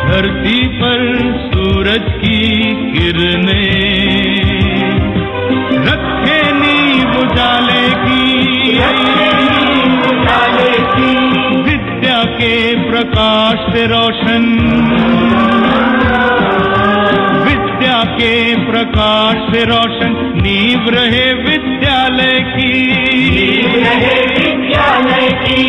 धरती पर सूरज की किरणें रखे नींव उजाले की, विद्या के प्रकाश से रोशन, विद्या के प्रकाश से रोशन नींव रहे विद्यालय की, नींव रहे विद्यालय की।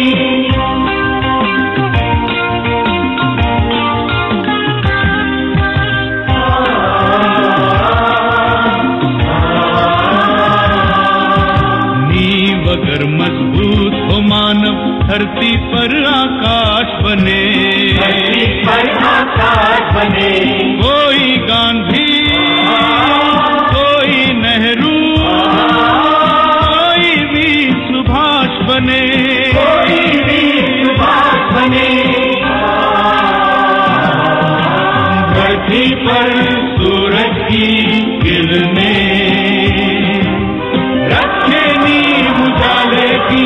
नींव अगर मजबूत हो मानव धरती पर आकाश बने, धरती पर आकाश बने। कोई गांधी, कोई नेहरू, कोई वीर सुभाष बने, कोई वीर सुभाष बने। धरती पर सूरज की किरणें रखे नींव उजाले की,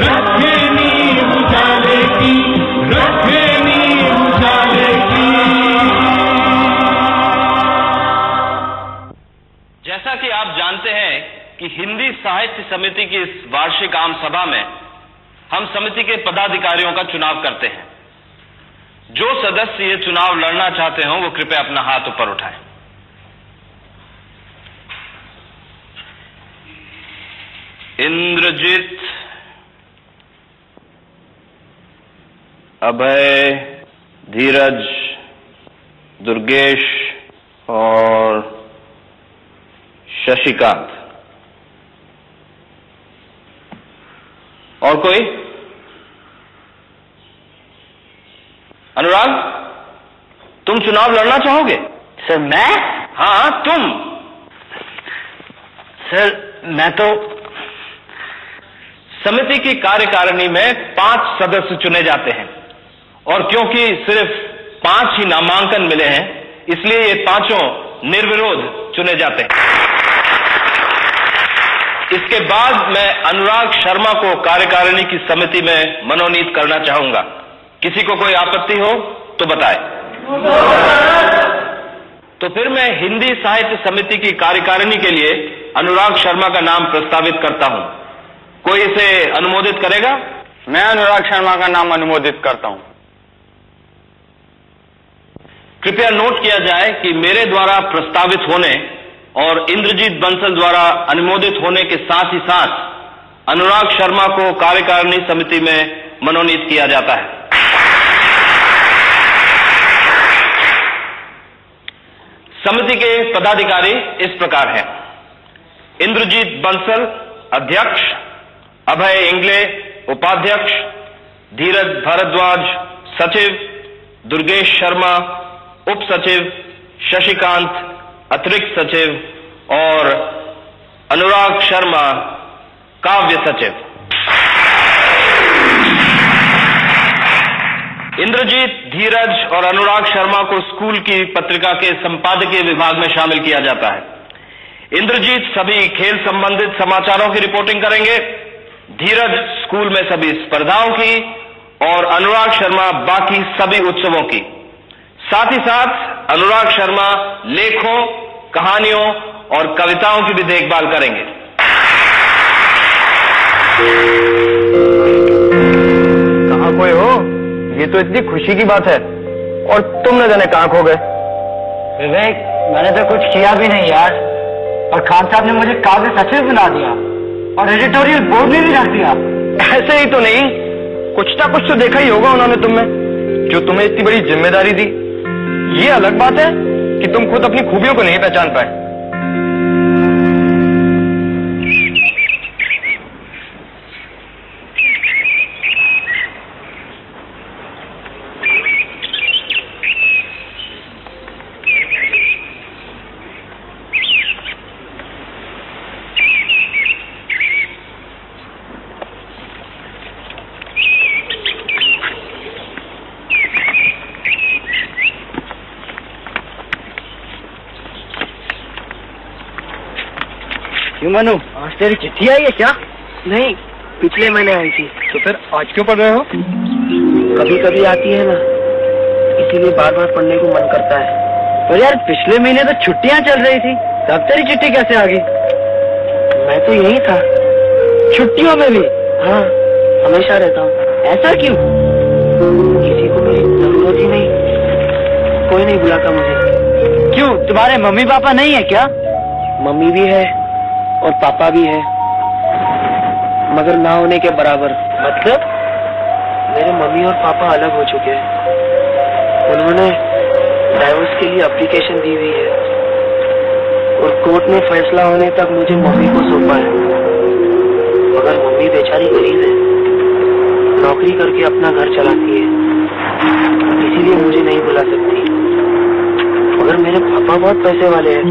रखे नींव उजाले की, रखे नींव उजाले की। जैसा कि आप जानते हैं कि हिंदी साहित्य समिति की इस वार्षिक आम सभा में हम समिति के पदाधिकारियों का चुनाव करते हैं। जो सदस्य ये चुनाव लड़ना चाहते हो वो कृपया अपना हाथ ऊपर उठाएं। इंद्रजीत, अभय, धीरज, दुर्गेश और शशिकांत। और कोई? अनुराग, तुम चुनाव लड़ना चाहोगे? सर मैं? हाँ तुम। सर मैं तो समिति की कार्यकारिणी में 5 सदस्य चुने जाते हैं और क्योंकि सिर्फ 5 ही नामांकन मिले हैं इसलिए ये 5 निर्विरोध चुने जाते हैं। इसके बाद मैं अनुराग शर्मा को कार्यकारिणी की समिति में मनोनीत करना चाहूंगा। किसी को कोई आपत्ति हो तो बताए। तो फिर मैं हिंदी साहित्य समिति की कार्यकारिणी के लिए अनुराग शर्मा का नाम प्रस्तावित करता हूं। कोई इसे अनुमोदित करेगा? मैं अनुराग शर्मा का नाम अनुमोदित करता हूं। कृपया नोट किया जाए कि मेरे द्वारा प्रस्तावित होने और इंद्रजीत बंसल द्वारा अनुमोदित होने के साथ ही साथ अनुराग शर्मा को कार्यकारिणी समिति में मनोनीत किया जाता है। समिति के पदाधिकारी इस प्रकार हैं: इंद्रजीत बंसल अध्यक्ष, अभय इंगले उपाध्यक्ष, धीरज भारद्वाज सचिव, दुर्गेश शर्मा उप सचिव, शशिकांत अतिरिक्त सचिव और अनुराग शर्मा काव्य सचिव। इंद्रजीत, धीरज और अनुराग शर्मा को स्कूल की पत्रिका के संपादकीय विभाग में शामिल किया जाता है। इंद्रजीत सभी खेल संबंधित समाचारों की रिपोर्टिंग करेंगे, धीरज स्कूल में सभी स्पर्धाओं की और अनुराग शर्मा बाकी सभी उत्सवों की। साथ ही साथ अनुराग शर्मा लेखों, कहानियों और कविताओं की भी देखभाल करेंगे। कहाँ कोई हो? ये तो इतनी खुशी की बात है और तुम न जाने कहाँ खो गए। विवेक, मैंने तो कुछ किया भी नहीं यार, और खान साहब ने मुझे काव्य सचिव बना दिया और एडिटोरियल बोर्ड में भी रख दिया। ऐसे ही तो नहीं, कुछ ना कुछ तो देखा ही होगा उन्होंने तुम में, जो तुम्हें इतनी बड़ी जिम्मेदारी दी। ये अलग बात है कि तुम खुद अपनी खूबियों को नहीं पहचान पाए। मनु, आज तेरी चिट्ठी आई है क्या? नहीं, पिछले महीने आई थी। तो फिर आज क्यों पढ़ रहे हो? कभी कभी आती है ना, इसीलिए बार बार पढ़ने को मन करता है। पर यार पिछले महीने तो छुट्टियां चल रही थी, तब तेरी चिट्ठी कैसे आ गई? मैं तो यही था। छुट्टियों में भी? हाँ, हमेशा रहता हूँ। ऐसा क्यों? किसी को मेरी जरूरत ही नहीं, कोई नहीं बुलाता मुझे। क्यों, तुम्हारे मम्मी पापा नहीं है क्या? मम्मी भी है और पापा भी है, मगर ना होने के बराबर। मतलब? मेरे मम्मी और पापा अलग हो चुके हैं। उन्होंने डाइवोर्स के लिए एप्लीकेशन दी हुई है और कोर्ट में फैसला होने तक मुझे मम्मी को सौंपा है। मगर मम्मी बेचारी गरीब है, नौकरी करके अपना घर चलाती है, इसीलिए मुझे नहीं बुला सकती। मगर मेरे पापा बहुत पैसे वाले हैं,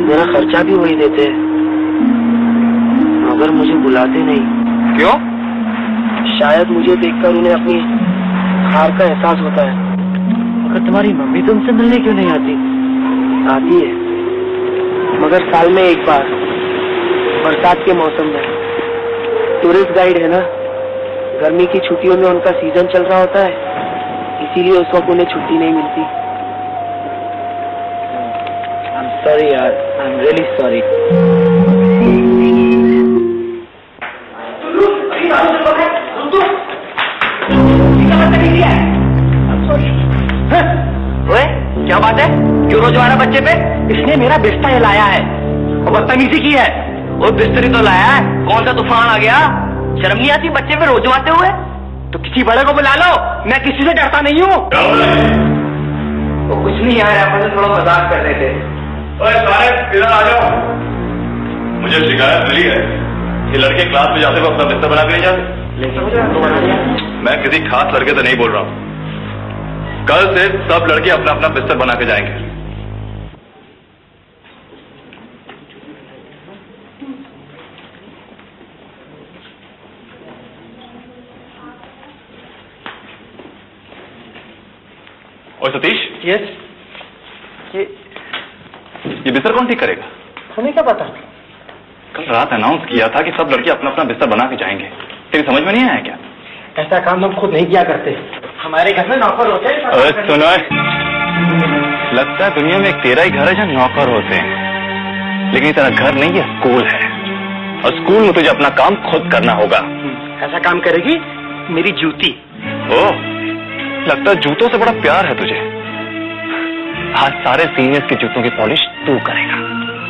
मेरा खर्चा भी वही देते हैं, मगर मुझे बुलाते नहीं। क्यों? शायद मुझे देखकर उन्हें अपनी हार का एहसास होता है। मगर तुम्हारी मम्मी तुमसे मिलने क्यों नहीं आती? आती है, मगर साल में एक बार, बरसात के मौसम में। टूरिस्ट गाइड है ना, गर्मी की छुट्टियों में उनका सीजन चल रहा होता है, इसीलिए उस वक्त उन्हें छुट्टी नहीं मिलती। I'm sorry यार, I'm really sorry. ओए, क्या बात है? क्यों रोज मारा बच्चे पे? इसने मेरा बिस्तर हिलाया है और बदतमीजी की है। वो बिस्तरी तो लाया है, कौन सा तूफान आ गया? शर्म नहीं आती बच्चे पे रोज मारते हुए? तो किसी बड़े को बुला लो, मैं किसी से डरता नहीं हूँ। वो कुछ नहीं यार, अपन थोड़ा मजाक कर रहे थे। ओए सारे इधर आ जाओ। मुझे शिकायत मिली है कि लड़के क्लास में जाते वक्त अपना बिस्तर बना के नहीं जाते। लेकिन मुझे आपको बना दिया। मैं किसी खास लड़के से नहीं बोल रहा हूँ। कल से सब लड़के अपना अपना बिस्तर बना के जाएंगे। और सतीश, यस, ये बिस्तर कौन ठीक करेगा? हमें क्या पता? कल रात अनाउंस किया था कि सब लड़के अपना अपना बिस्तर बना के जाएंगे। तेरी समझ में नहीं आया क्या? ऐसा काम हम खुद नहीं किया करते, हमारे घर में नौकर होते हैं। अरे सुनो, लगता है दुनिया में एक तेरा ही घर है जहाँ नौकर होते हैं, लेकिन तेरा घर नहीं, ये स्कूल है और स्कूल में तुझे अपना काम खुद करना होगा। ऐसा काम करेगी मेरी जूती। ओह, लगता है जूतों से बड़ा प्यार है तुझे। आज सारे सीनियर्स के जूतों की पॉलिश तू करेगा।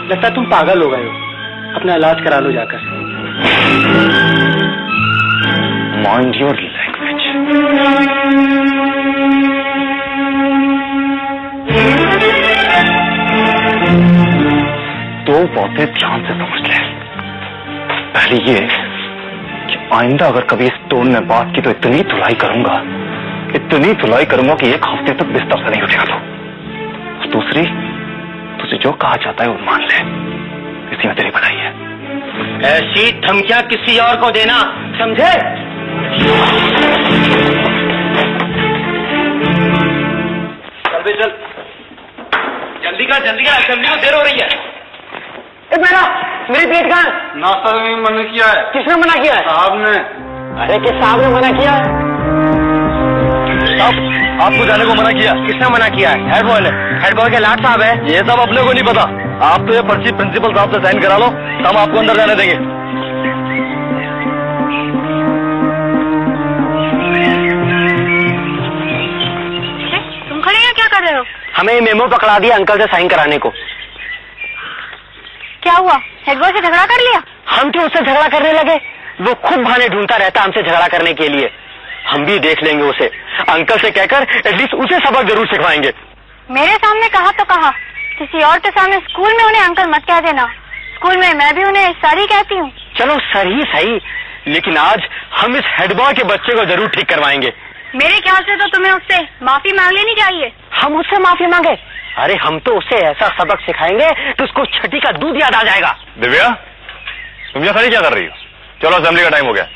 लगता है तुम पागल हो गए हो, अपना इलाज करा लो जाकर। Mind your language. दो बातें ध्यान से समझ ले। पहली ये कि आइंदा अगर कभी इस टोन में बात की तो इतनी धुलाई करूंगा कि एक हफ्ते तक बिस्तर से नहीं उठेगा तो। और दूसरी, तुझे जो कहा जाता है वो मान ले, इसी में तेरी भलाई है। ऐसी धमकियां किसी और को देना, समझे? चल बे चल, जल्दी कर, असेंबली को देर हो रही है। मेरी पेट कहाँ? नाश्ता तो नहीं मना किया है। किसने मना किया है? साहब ने। अरे किस साहब ने मना किया है? आपको जाने को मना किया। किसने मना किया है? हेड बॉय ने। हेड बॉय के लाट साहब है। ये सब अपने को नहीं पता। आप तो ये पर्ची प्रिंसिपल साहब से साइन करा लो, हम आपको अंदर जाने देंगे। तुम खड़े हैं, क्या कर रहे हो? हमें मेमो पकड़ा दिया अंकल से साइन कराने को। क्या हुआ, हेड बॉय से झगड़ा कर लिया? हम क्यों उससे झगड़ा करने लगे? वो खूब बहाने ढूंढता रहता हमसे झगड़ा करने के लिए। हम भी देख लेंगे उसे, अंकल से कहकर एटलीस्ट उसे सबक जरूर सिखवाएंगे। मेरे सामने कहा तो कहा, किसी और के सामने स्कूल में उन्हें अंकल मत कह देना। स्कूल में मैं भी उन्हें सर ही कहती हूँ। चलो सर ही सही, लेकिन आज हम इस हेड बॉय के बच्चे को जरूर ठीक करवाएंगे। मेरे ख्याल से तो तुम्हें उससे माफी मांग लेनी चाहिए। हम उससे माफी मांगे? अरे हम तो उसे ऐसा सबक सिखाएंगे कि उसको छठी का दूध याद आ जाएगा। दिव्या, तुम यहाँ खड़ी क्या कर रही हो? चलो असेंबली का टाइम हो गया।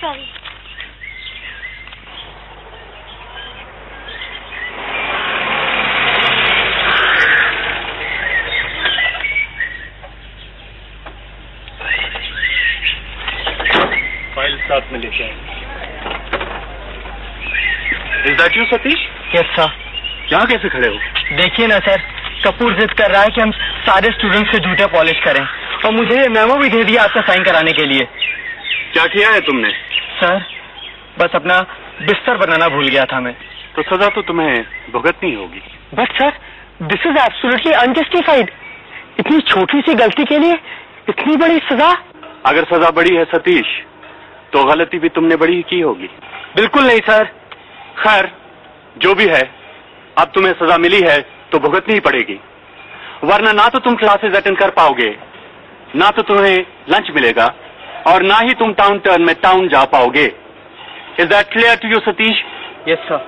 फाइल साथ Is that you, Satish? Yes sir. यहाँ कैसे खड़े हो? देखिए ना सर, कपूर जिद कर रहा है कि हम सारे स्टूडेंट्स के जूते पॉलिश करें और मुझे मेमो भी दे दिया आपका साइन कराने के लिए। क्या किया है तुमने? सर बस अपना बिस्तर बनाना भूल गया था मैं। तो सजा तो तुम्हें भुगतनी होगी। But sir this is absolutely unjustified. इतनी छोटी सी गलती के लिए इतनी बड़ी सजा। अगर सजा बड़ी है सतीश तो गलती भी तुमने बड़ी ही की होगी। बिल्कुल नहीं सर। खैर जो भी है, अब तुम्हें सजा मिली है तो भुगतनी ही पड़ेगी, वरना ना तो तुम क्लासेस अटेंड कर पाओगे, ना तो तुम्हें लंच मिलेगा और ना ही तुम टाउन टर्न में टाउन जा पाओगे। Is that clear to you Satish? Yes sir.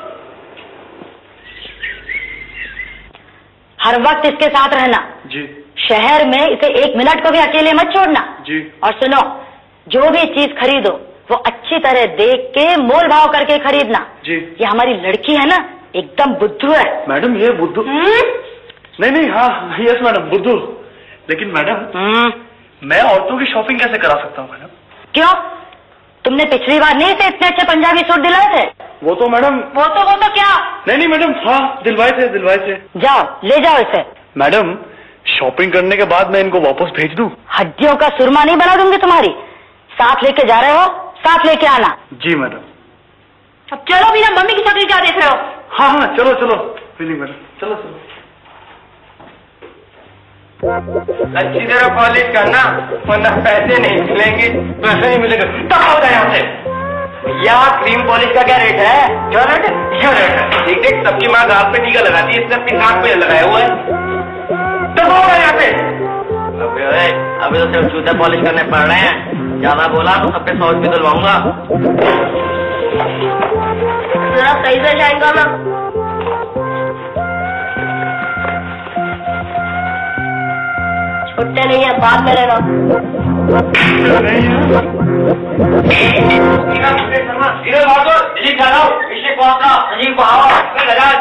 हर वक्त इसके साथ रहना जी। शहर में इसे 1 मिनट को भी अकेले मत छोड़ना जी। और सुनो, जो भी चीज खरीदो वो अच्छी तरह देख के मोल भाव करके खरीदना जी। ये हमारी लड़की है ना, एकदम बुद्धू है। मैडम ये बुद्धू नहीं, हाँ यस मैडम बुद्धू। लेकिन मैडम मैं औरतों की शॉपिंग कैसे करा सकता हूँ मैडम? क्यों, तुमने पिछली बार नहीं से इतने अच्छे पंजाबी सूट दिलाए थे? वो तो मैडम वो तो क्या? नहीं मैडम, हाँ दिलवाए थे। जाओ ले जाओ इसे। मैडम शॉपिंग करने के बाद मैं इनको वापस भेज दूं? हड्डियों का सुरमा नहीं बना दूंगी तुम्हारी। साथ लेके जा रहे हो, साथ लेके आना। जी मैडम। अब चलो बिना मम्मी की शक्ल क्या देख रहे हो? हाँ चलो प्लीज मैडम, चलो। अच्छी तरह पॉलिश करना वरना पैसे नहीं मिलेंगे। पैसे नहीं मिलेंगे तब होता है यहाँ से। यहाँ क्रीम पॉलिश का क्या रेट है? क्या रेट है? देख सबकी माँ गाल पे टीका लगाती है, इसने अपनी नाक पे लगाया हुआ है। तब होगा यहाँ पे। अभी तो सिर्फ जूते पॉलिश करने पड़ रहे हैं, ज्यादा बोला तो सबके 100 भी दिलवाऊंगा। जरा सही से शाइन करना। छुट्टे नहीं है, बाद में लेना।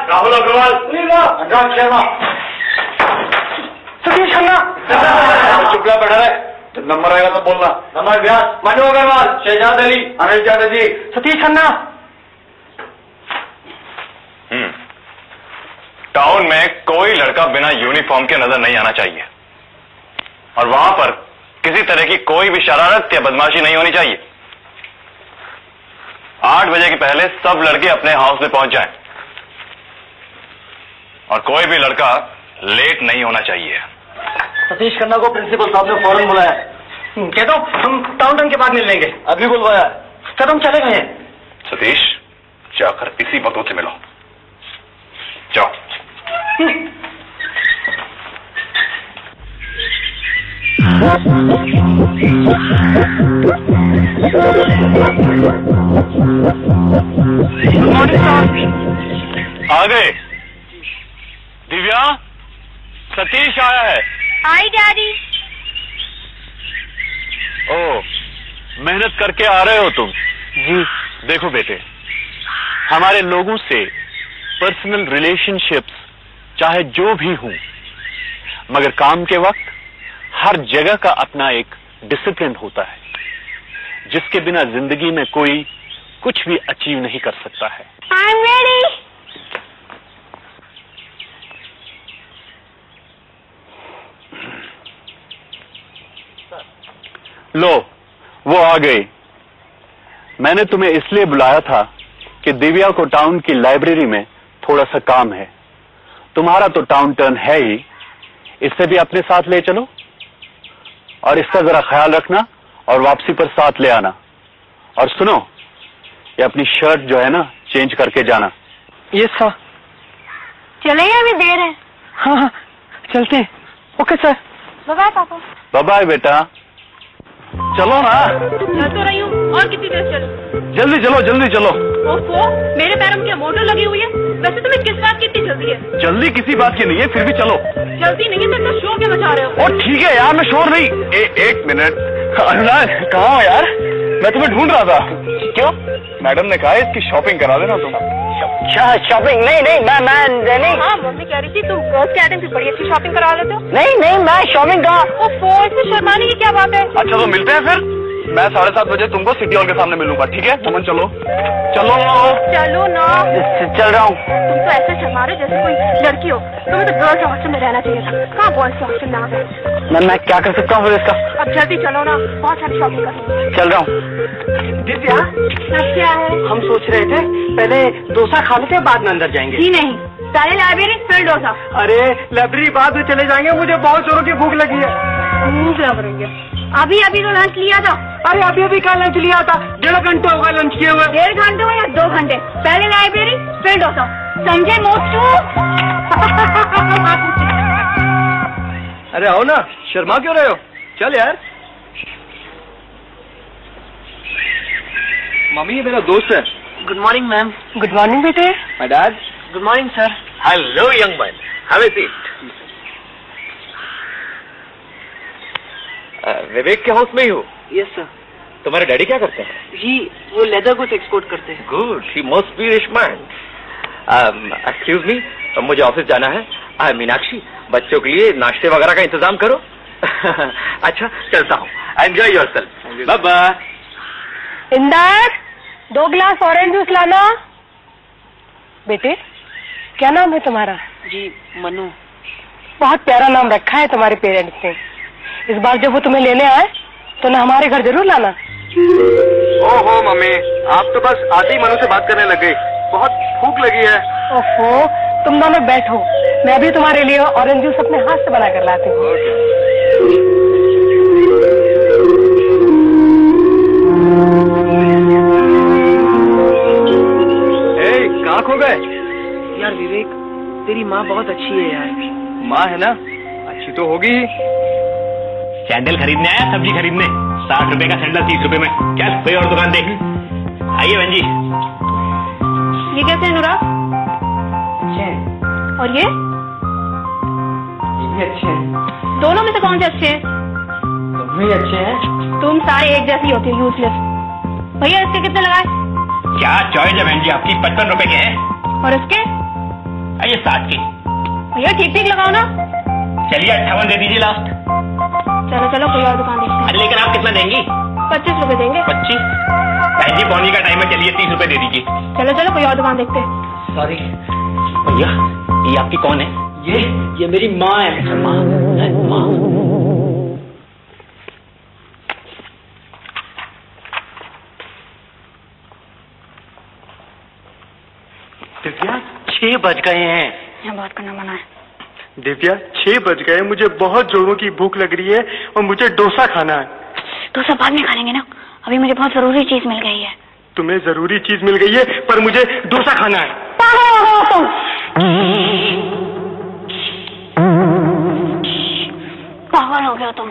राहुल अग्रवाल, अनुराग शर्मा, सतीश खन्ना। चुपला बैठा रहे, जब नंबर आएगा तो बोलना। नंबर व्यास, मनु अग्रवाल, शहजाद अली, अनिल चैटर्जी, सतीश खन्ना। टाउन में कोई लड़का बिना यूनिफॉर्म के नजर नहीं आना चाहिए और वहां पर किसी तरह की कोई भी शरारत या बदमाशी नहीं होनी चाहिए। 8 बजे के पहले सब लड़के अपने हाउस में पहुंच जाएं और कोई भी लड़का लेट नहीं होना चाहिए। सतीश खन्ना को प्रिंसिपल साहब ने फौरन बुलाया। कह दो हम टाउन टर्न के बाद मिल लेंगे। अभी बुलवाया, कदम चले गए। सतीश जाकर इसी वक्त से मिलो, जाओ। आ गए दिव्या, सतीश आया है। हाय डैडी। ओ मेहनत करके आ रहे हो तुम? जी। देखो बेटे, हमारे लोगों से पर्सनल रिलेशनशिप्स चाहे जो भी हों, मगर काम के वक्त हर जगह का अपना एक डिसिप्लिन होता है जिसके बिना जिंदगी में कोई कुछ भी अचीव नहीं कर सकता है। I'm ready. लो वो आ गई। मैंने तुम्हें इसलिए बुलाया था कि दिव्या को टाउन की लाइब्रेरी में थोड़ा सा काम है। तुम्हारा तो टाउन टर्न है ही, इससे भी अपने साथ ले चलो और इसका जरा ख्याल रखना और वापसी पर साथ ले आना। और सुनो, ये अपनी शर्ट जो है ना चेंज करके जाना। ये सर। चलेंगे, अभी देर है। हाँ चलते हैं। Okay sir. बाय पापा। बाय बाय बेटा। चलो ना। चल तो रही हूँ, और कितनी देर चलूं? जल्दी चलो, जल्दी चलो। ओफो, मेरे पैरों में क्या मोटर लगी हुई है? वैसे तुम्हें किस बात की इतनी जल्दी है? जल्दी किसी बात की नहीं है, फिर भी चलो। जल्दी नहीं है तो शोर क्या मचा रहे हो? और ठीक है यार, मैं शोर नहीं। एक मिनट अनुराग, कहाँ हो यार? मैं तुम्हें ढूंढ रहा था। क्यों? मैडम ने कहा इसकी शॉपिंग करा देना तुम। शॉपिंग? नहीं मैं हाँ, मम्मी कह रही थी तुम गर्ल्स के आइटम से बड़ी अच्छी शॉपिंग करा लेते हो। नहीं मैं शॉपिंग कहाँ? ओफो, इसमें शर्माने की क्या बात है? अच्छा तो मिलते हैं फिर। मैं 7:30 बजे तुमको सिटी हॉल के सामने मिलूंगा, ठीक है? मोमन चलो चलो चलो ना। चल रहा हूँ। तुम तो ऐसे शर्मा रहे जैसे कोई लड़की हो। तुम्हें तो गर्ल्स हॉस्टल में रहना चाहिए था। कहाँ बॉयज हॉस्टल में आ गए? मैं क्या कर सकता हूँ फिर इसका? अब जल्दी चलो ना, बहुत सारी शॉपिंग करनी। चल रहा हूँ। दिव्या, क्या है? हम सोच रहे थे पहले डोसा खा लेते बाद में अंदर जाएंगे। जी नहीं, पहले लाइब्रेरी फिर डोसा। अरे लाइब्रेरी बाद में चले जाएंगे, मुझे बहुत जोरों की भूख लगी है। भूख लग रही है। अभी अभी तो लंच लिया था। अरे अभी अभी कहाँ लंच लिया था? 1.5 घंटे होगा लंच किए हुए। 1.5 घंटे हो या 2 घंटे, पहले लाइब्रेरी फिर डोसा, समझे मोटू? अरे आओ ना, शर्मा क्यों रहे हो? चल यार। मम्मी ये मेरा दोस्त है। Good morning ma'am. Good morning बेटे। My dad. Good morning sir. Hello young man, have a seat. Vivek के हाउस में ही हो? Yes sir. तुम्हारे डैडी क्या करते हैं? जी वो लेदर गुड्स एक्सपोर्ट करते हैं। Good, he must be rich man. Excuse me, मुझे ऑफिस जाना है। मीनाक्षी, बच्चों के लिए नाश्ते वगैरह का इंतजाम करो। अच्छा चलता हूँ, enjoy yourself, bye bye. Inder, 2 गिलास ऑरेंज जूस लाना। बेटे, क्या नाम है तुम्हारा? जी मनु। बहुत प्यारा नाम रखा है तुम्हारे पेरेंट्स ने। इस बार जब वो तुम्हें लेने आए तो ना हमारे घर जरूर लाना। ओहो मम्मी, आप तो बस आधी मनु से बात करने लग गई। बहुत भूख लगी है। ओहो, तुम दोनों बैठो, मैं भी तुम्हारे लिए ऑरेंज जूस अपने हाथ से बना कर लाती हूँ। कहाँ खो गए? यार विवेक, तेरी माँ बहुत अच्छी है यार। माँ है ना, अच्छी तो होगी ही। सैंडल खरीदने आया, सब्जी खरीदने। 60 रुपए का सैंडल 30 रुपए में। क्या कोई और दुकान देख? आइए बहन जी। ये कैसे है अनुराग? अच्छे हैं। और ये भी अच्छे हैं। दोनों में से कौन से अच्छे हैं? तुम भी अच्छे हैं। तुम सारे एक जैसी होती हो, यूजलेस। भैया इसके कितने लगाए? क्या चॉइस है बहन जी आपकी? 55 रुपए के हैं। और इसके? आइए 60 के। भैया ठीक ठीक लगाओ ना। चलिए 58 दे दीजिए लास्ट। चलो चलो कोई और दुकान देखते हैं। लेकिन आप कितना देंगी? 25 रुपए देंगे। 25? बहन जी पौनी का टाइम है, चलिए 30 रुपए दे दीजिए। चलो चलो कोई और दुकान देखते हैं। सॉरी भैया, ये आपकी कौन है? ये मेरी माँ है। माँ। दिव्या 6 बज गए हैं। यहाँ बात करना मना है। दिव्या 6 बज गए, मुझे बहुत जोरों की भूख लग रही है और मुझे डोसा खाना है। तो सब बाद में खा लेंगे ना, अभी मुझे बहुत जरूरी चीज मिल गई है। तुम्हें जरूरी चीज मिल गई है पर मुझे डोसा खाना है। पागल हो गया तुम,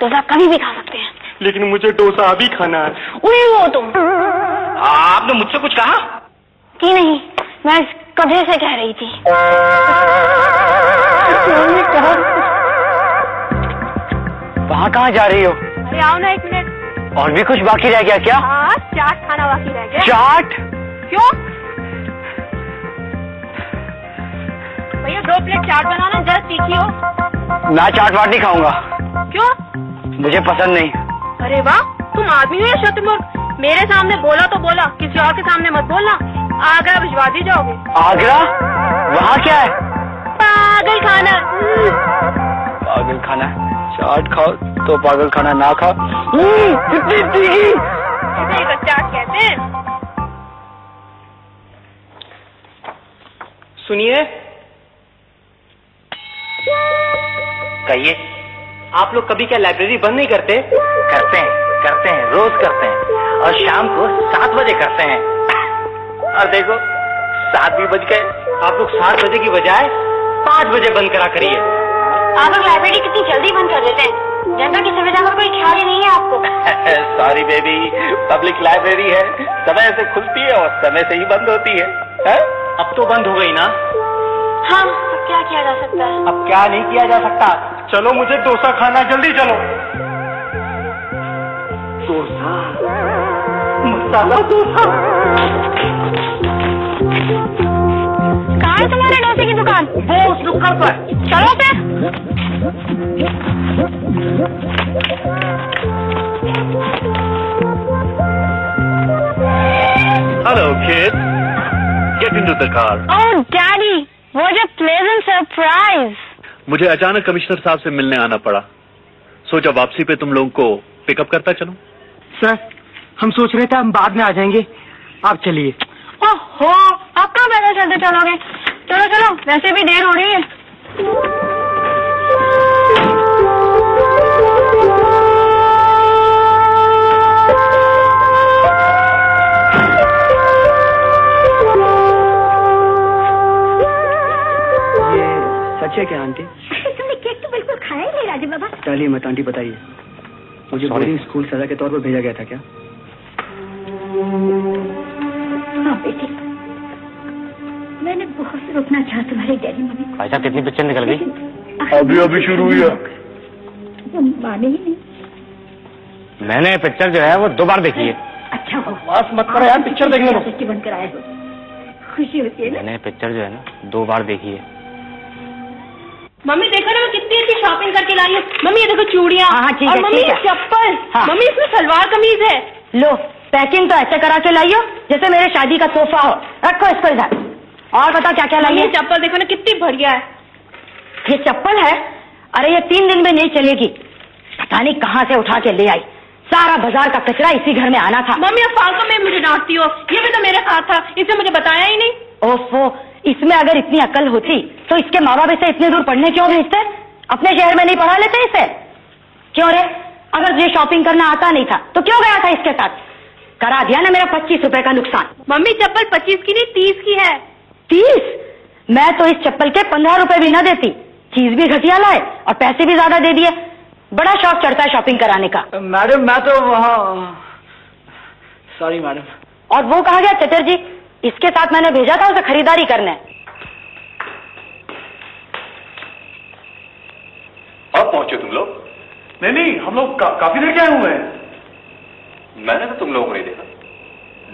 डोसा कभी भी खा सकते हैं। लेकिन मुझे डोसा अभी खाना है। उड़ी हो तुम। आपने मुझसे कुछ कहा? कि नहीं, मैं इस कधे से कह रही थी। कहाँ जा रही हो? अरे आओ ना 1 मिनट। और भी कुछ बाकी रह गया क्या? हाँ, चाट खाना बाकी रह गया। चाट? क्यों? भैया 2 प्लेट चाट बनाना, जरा तीखी हो। मैं चाट वाट नहीं खाऊंगा। क्यों? मुझे पसंद नहीं। अरे वाह, तुम आदमी हो या शतुर्मुर्ग? मेरे सामने बोला तो बोला, किसी और के सामने मत बोलना। आगरा भिजवा दी जाओगे। आगरा? वहाँ क्या है? पागल खाना। पागल खाना? चाट खाओ तो पागल खाना ना खाओ। इसे तो चाट कहते हैं। सुनिए, कहिए। आप लोग कभी क्या लाइब्रेरी बंद नहीं करते? करते हैं, रोज करते हैं। और शाम को 7 बजे करते हैं। और देखो 7 भी बज गए। आप लोग 7 बजे की बजाय 5 बजे बंद करा करिए। आप लोग लाइब्रेरी कितनी जल्दी बंद कर देते हैं, जनता की सुविधा का कोई ख्याल ही नहीं है आपको। सॉरी बेबी, पब्लिक लाइब्रेरी है, समय से खुलती है और समय से ही बंद होती है? अब तो बंद हो गई ना। हाँ, अब क्या किया जा सकता है? अब क्या नहीं किया जा सकता। चलो मुझे डोसा खाना, जल्दी चलो। डोसा, मसाला डोसा। कहाँ है तुम्हारे डोसे की दुकान? वो उस नुक्कड़ पर। चलो फिर। Hello, kids. Get into the car. Oh, Daddy, what a pleasant surprise. मुझे अचानक कमिश्नर साहब से मिलने आना पड़ा। सोचा वापसी पे तुम लोगों को पिकअप करता चलूं। सर, हम सोच रहे थे हम बाद में आ जाएंगे, आप चलिए। ओहो, आप कहाँ पैदल चलते चलोगे? चलो चलो, वैसे भी देर हो रही है। ये सच है क्या आंटी? तुमने केक तो बिल्कुल खाया ही नहीं राजू बाबा। चलिए मत आंटी, बताइए, मुझे बोर्डिंग स्कूल सजा के तौर पर भेजा गया था क्या? हाँ बेटी, मैंने बहुत रोकना चाहा तुम्हारे डैडी मम्मी को। भाई साहब कितनी पिक्चर निकल गई? अभी शुरू हुई है। तुम माने ही नहीं। मैंने पिक्चर जो है वो 2 बार देखी है। अच्छा हो, बस मत करो यार, पिक्चर देखने को। छुट्टी बनकर आए हो, खुशी होती है ना। मैंने पिक्चर जो है ना 2 बार देखी है। मम्मी देखो ना मैं कितनी अच्छी शॉपिंग करके लाई हूँ। मम्मी ये देखो चूड़ियाँ, हाँ, ठीक है, और मम्मी ठीक ये है। चप्पल। हाँ। मम्मी इसमें सलवार कमीज है। लो, पैकिंग तो ऐसे करा के लाइयो जैसे मेरे शादी का तोहफा हो। रखो इसको इधर। और बताओ क्या क्या मम्मी लाइए? ये चप्पल देखो ना कितनी बढ़िया है। ये चप्पल है? अरे ये 3 दिन में नहीं चलेगी। पता नहीं कहाँ से उठा के ले आई। सारा बाजार का कचरा इसी घर में आना था। मम्मी अब फालतू में मुझे डांटती हो। ये भी तो मेरे साथ था, इसने मुझे बताया ही नहीं। ओफो, इसमें अगर इतनी अकल होती तो इसके माँ बाप इसे इतने दूर पढ़ने क्यों भेजते? अपने शहर में नहीं पढ़ा लेते इसे? क्यों रे? अगर ये शॉपिंग करना आता नहीं था तो क्यों गया था इसके साथ? करा दिया ना मेरा 25 रुपए का नुकसान। मम्मी चप्पल 25 की नहीं 30 की है। 30? मैं तो इस चप्पल के 15 रुपए भी ना देती। चीज भी घटिया लाए और पैसे भी ज्यादा दे दिए। बड़ा शौक चढ़ता है शॉपिंग कराने का। मैडम मैं तो वहाँ, सॉरी मैडम। और वो कहाँ गया चटर्जी? इसके साथ मैंने भेजा था उसे खरीदारी करने। अब पहुंचे तुम लोग? नहीं, हम लोग काफी देर के आए हुए हैं। मैंने तो तुम लोगों को नहीं देखा।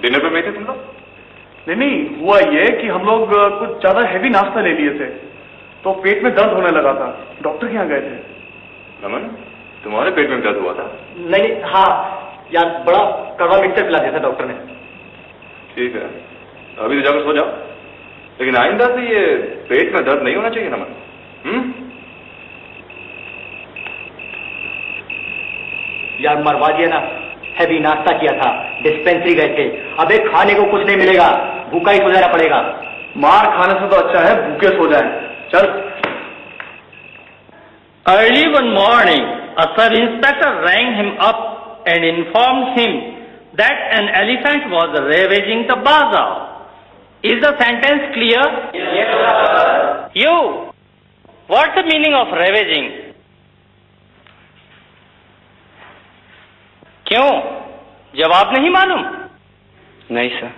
डिनर पे में थे तुम लोग? नहीं, हुआ ये कि हम लोग कुछ ज्यादा हैवी नाश्ता ले लिए थे तो पेट में दर्द होने लगा था। डॉक्टर के यहाँ गए थे। नमन, तुम्हारे पेट में दर्द हुआ था? नहीं, हाँ यार, बड़ा कड़वा मिक्सर पिला दिया था डॉक्टर ने। ठीक है, अभी तो जाकर सो जाओ। लेकिन आइंदा से ये पेट में दर्द नहीं होना चाहिए नमन। यार मरवा दिया ना, हैवी नाश्ता किया था, डिस्पेंसरी गए थे। अबे खाने को कुछ नहीं मिलेगा, भूखा ही गुजारा पड़ेगा। मार खाने से तो अच्छा है भूखे सो जाए। चल। Early one morning, a sub-inspector rang him up and informed him that an elephant was ravaging the bazaar. Is the sentence clear? Yes, sir. You, what's the meaning of ravaging? क्यों? जवाब नहीं मालूम? नहीं सर।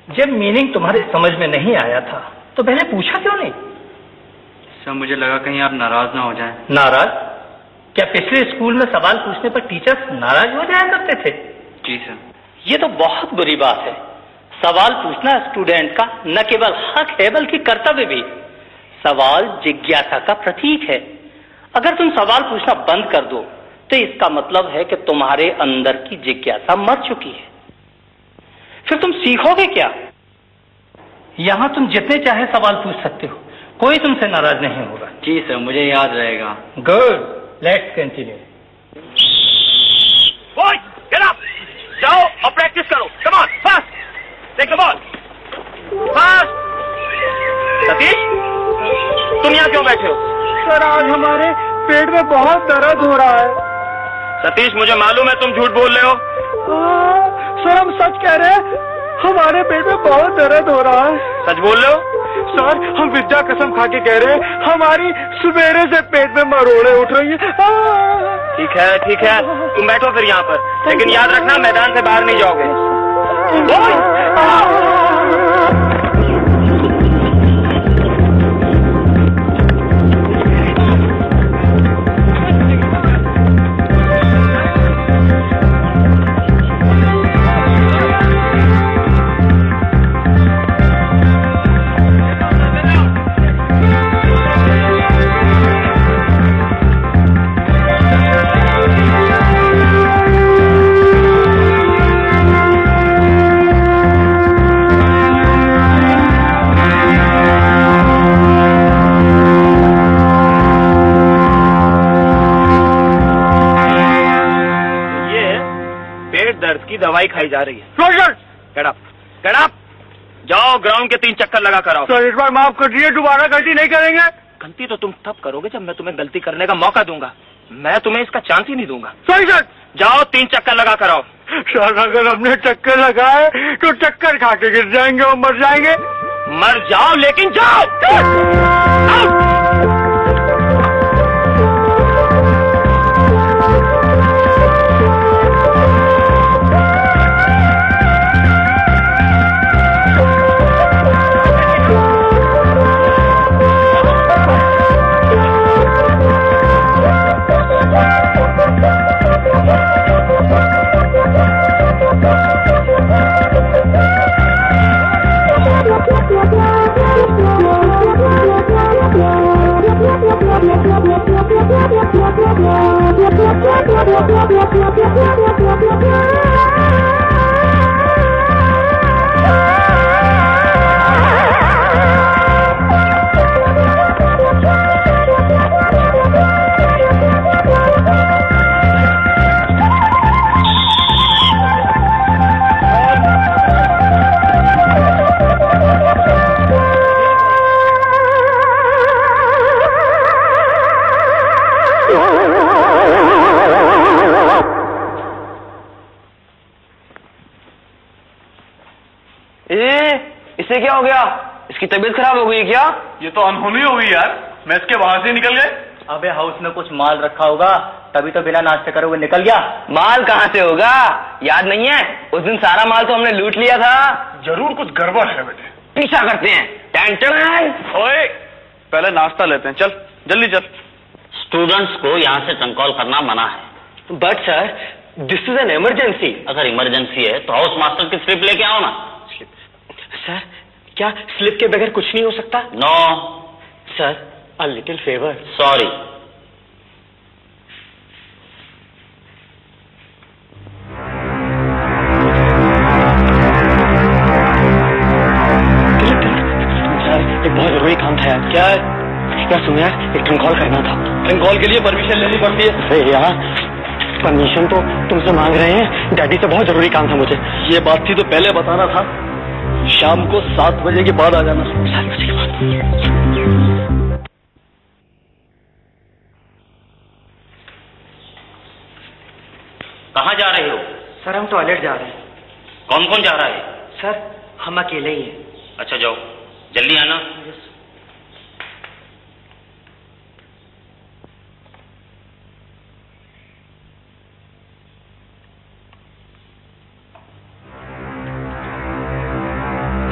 जब meaning तुम्हारे समझ में नहीं आया था तो मैंने पूछा क्यों नहीं? सर मुझे लगा कहीं आप नाराज ना हो जाएं। नाराज? क्या पिछले स्कूल में सवाल पूछने पर टीचर्स नाराज हो जाया करते थे? जी सर। ये तो बहुत बुरी बात है। सवाल पूछना स्टूडेंट का न केवल हक है बल्कि कर्तव्य भी। सवाल जिज्ञासा का प्रतीक है। अगर तुम सवाल पूछना बंद कर दो तो इसका मतलब है कि तुम्हारे अंदर की जिज्ञासा मर चुकी है। फिर तुम सीखोगे क्या? यहां तुम जितने चाहे सवाल पूछ सकते हो, कोई तुमसे नाराज नहीं होगा। जी सर, मुझे याद रहेगा। Good, let's continue. Boy, get up, जाओ और प्रैक्टिस करो। Come on, fast, take the ball, fast. Satish, तुम यहाँ क्यों बैठे हो? सर आज हमारे पेट में बहुत दर्द हो रहा है। सतीश, मुझे मालूम है तुम झूठ बोल रहे हो। सर हम सच कह रहे हैं, हमारे पेट में बहुत दर्द हो रहा है। सच बोल रहे हो? सर हम विद्या कसम खा के कह रहे हैं, हमारी सवेरे से पेट में मरोड़े उठ रही है। ठीक है, ठीक है, तुम बैठो फिर यहाँ पर, लेकिन याद रखना मैदान से बाहर नहीं जाओगे। दवाई खाई जा रही है। Gate up. जाओ ग्राउंड के 3 चक्कर लगा कर आओ। सर इस बार माफ कर दिए, दोबारा गलती नहीं करेंगे। गलती तो तुम तब करोगे जब मैं तुम्हें गलती करने का मौका दूंगा। मैं तुम्हें इसका चांस ही नहीं दूंगा। Sorry sir. जाओ 3 चक्कर लगा कर आओ। सर अगर हमने चक्कर लगाए तो चक्कर खा के गिर जाएंगे और मर जाएंगे। मर जाओ लेकिन जाओ। इसे क्या हो गया? इसकी तबीयत खराब हो गई क्या? ये तो अनहोनी हो गई यार। मैं इसके वहां से निकल गए। अबे हाउस में कुछ माल रखा होगा, तभी तो बिना नाश्ते करे हुए निकल गया। माल कहाँ से होगा? याद नहीं है उस दिन सारा माल तो हमने लूट लिया था। जरूर कुछ गड़बड़ है बेटे। पीछा करते हैं। ओए पहले नाश्ता लेते हैं, चल जल्दी चल। स्टूडेंट्स को यहाँ से ट्रंकॉल करना मना है। But sir this is an emergency. अगर इमरजेंसी है तो हाउस मास्टर की स्लिप लेके आओ ना। सर क्या स्लिप के बगैर कुछ नहीं हो सकता? No sir a little favour. Sorry. Sir एक बहुत जरूरी काम था यार। क्या सुनो यार, एक ट्रंक कॉल करना था। ट्रंक कॉल के लिए परमिशन लेनी पड़ती है। अरे यार परमिशन तो तुमसे मांग रहे हैं, डैडी से बहुत जरूरी काम था मुझे। ये बात थी तो पहले बताना था। शाम को 7 बजे के बाद आ जाना। 7 बजे के बाद। कहाँ जा रहे हो? सर हम टॉयलेट जा रहे हैं। कौन कौन जा रहा है? सर हम अकेले ही हैं। अच्छा जाओ, जल्दी आना।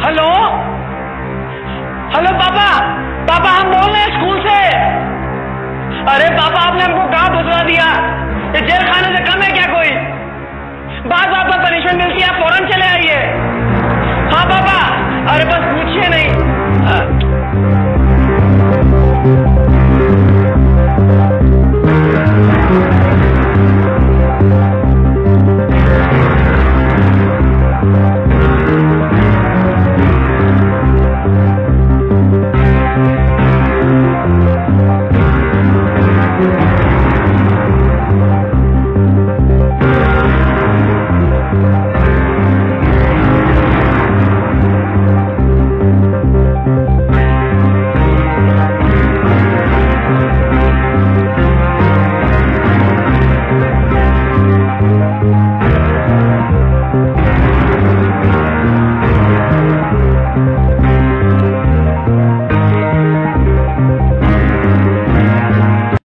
हेलो हेलो पापा, पापा हम बोल रहे हैं स्कूल से। अरे पापा आपने हमको कहाँ घुसवा दिया? ये जेल खाने से कम है क्या कोई? बार बार पर पनिशमेंट मिलती है, आप फौरन चले आइए। हाँ पापा, अरे बस पूछिए नहीं।